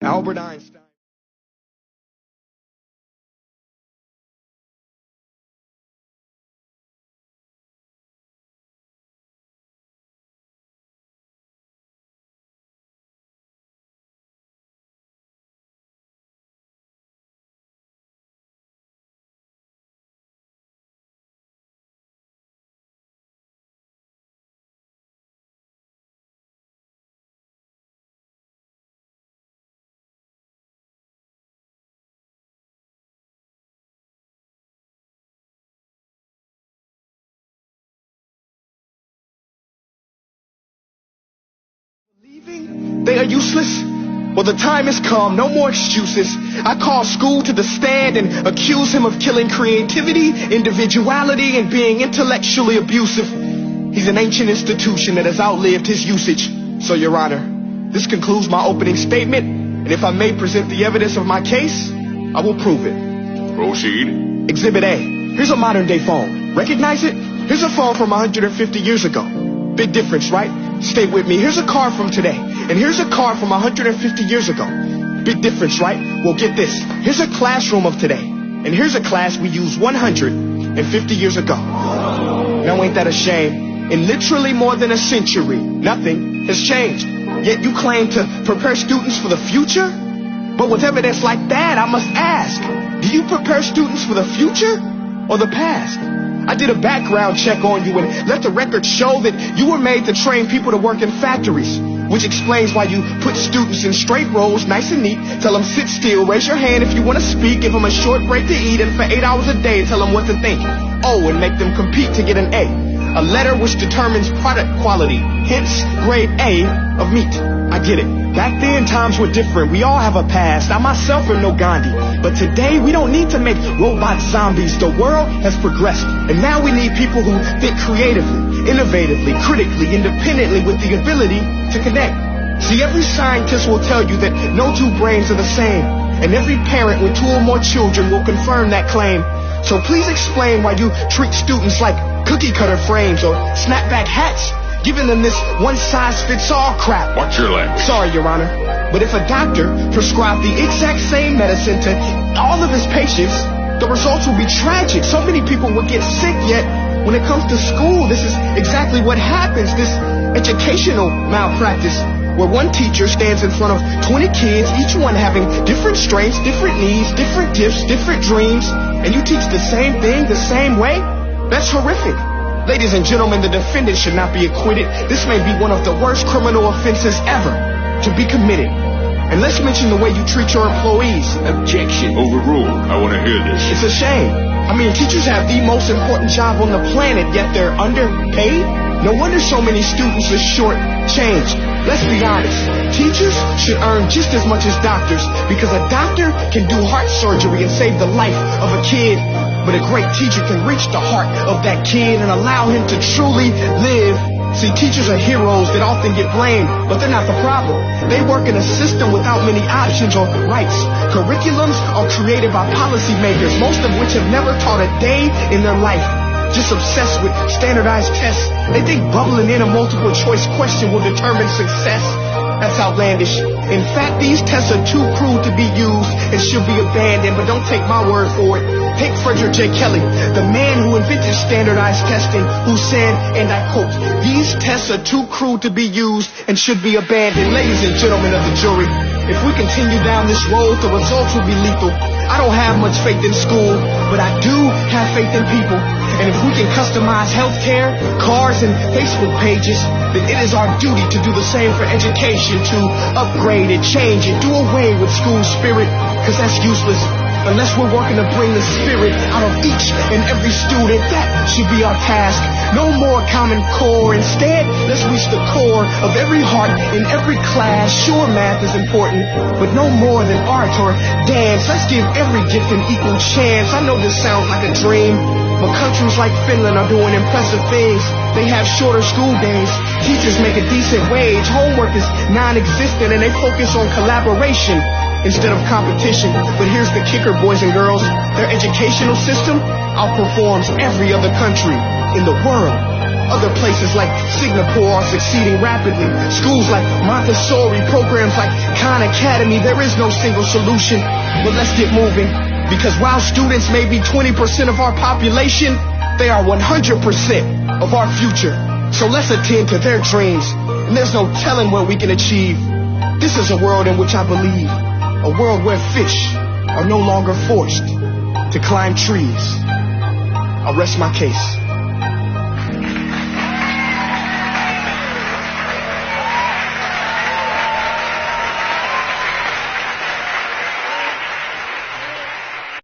Albert Einstein. They are useless? Well, the time has come, no more excuses. I call school to the stand and accuse him of killing creativity, individuality, and being intellectually abusive. He's an ancient institution that has outlived his usage. So, Your Honor, this concludes my opening statement, and if I may present the evidence of my case, I will prove it. Proceed. Exhibit A. Here's a modern-day phone. Recognize it? Here's a phone from 150 years ago. Big difference, right? Stay with me. Here's a car from today. And here's a car from 150 years ago. Big difference, right? Well, get this. Here's a classroom of today. And here's a class we used 150 years ago. Now, ain't that a shame? In literally more than a century, nothing has changed. Yet you claim to prepare students for the future? But with evidence like that, I must ask, do you prepare students for the future or the past? I did a background check on you and let the record show that you were made to train people to work in factories, which explains why you put students in straight rows, nice and neat, tell them sit still, raise your hand if you want to speak, give them a short break to eat, and for 8 hours a day tell them what to think. Oh, and make them compete to get an A letter which determines product quality, hence grade A of meat. I get it. Back then, times were different. We all have a past. I myself am no Gandhi. But today, we don't need to make robot zombies. The world has progressed. And now we need people who think creatively, innovatively, critically, independently, with the ability to connect. See, every scientist will tell you that no two brains are the same. And every parent with 2 or more children will confirm that claim. So please explain why you treat students like cookie cutter frames or snapback hats, giving them this one-size-fits-all crap. Watch your language. Sorry, Your Honor, but if a doctor prescribed the exact same medicine to all of his patients, the results would be tragic. So many people would get sick, yet when it comes to school, this is exactly what happens, this educational malpractice, where one teacher stands in front of 20 kids, each one having different strengths, different needs, different gifts, different dreams, and you teach the same thing the same way? That's horrific. Ladies and gentlemen, the defendant should not be acquitted. This may be one of the worst criminal offenses ever to be committed. And let's mention the way you treat your employees. Objection. Overruled. I want to hear this. It's a shame. I mean, teachers have the most important job on the planet, yet they're underpaid? No wonder so many students are short-changed. Let's be honest. Teachers should earn just as much as doctors, because a doctor can do heart surgery and save the life of a kid. But a great teacher can reach the heart of that kid and allow him to truly live. See, teachers are heroes that often get blamed, but they're not the problem. They work in a system without many options or rights. Curriculums are created by policymakers, most of which have never taught a day in their life. Just obsessed with standardized tests. They think bubbling in a multiple choice question will determine success. That's outlandish. In fact, these tests are too crude to be used and should be abandoned, but don't take my word for it. Take Frederick J. Kelly, the man who invented standardized testing, who said, and I quote, "These tests are too crude to be used and should be abandoned." Ladies and gentlemen of the jury, if we continue down this road, the results will be lethal. I don't have much faith in school, but I do have faith in people. And if we can customize healthcare, cars, and Facebook pages, then it is our duty to do the same for education, to upgrade it, change it, do away with school spirit, because that's useless. Unless we're working to bring the spirit out of each and every student, that should be our task. No more Common Core. Instead, let's reach the core of every heart in every class. Sure, math is important, but no more than art or dance. Let's give every gift an equal chance. I know this sounds like a dream, but countries like Finland are doing impressive things. They have shorter school days. Teachers make a decent wage. Homework is non-existent, and they focus on collaboration instead of competition. But here's the kicker, boys and girls. Their educational system outperforms every other country in the world. Other places like Singapore are succeeding rapidly. Schools like Montessori, programs like Khan Academy, there is no single solution. But let's get moving, because while students may be 20% of our population, they are 100% of our future. So let's attend to their dreams, and there's no telling what we can achieve. This is a world in which I believe, a world where fish are no longer forced to climb trees. I'll rest my case.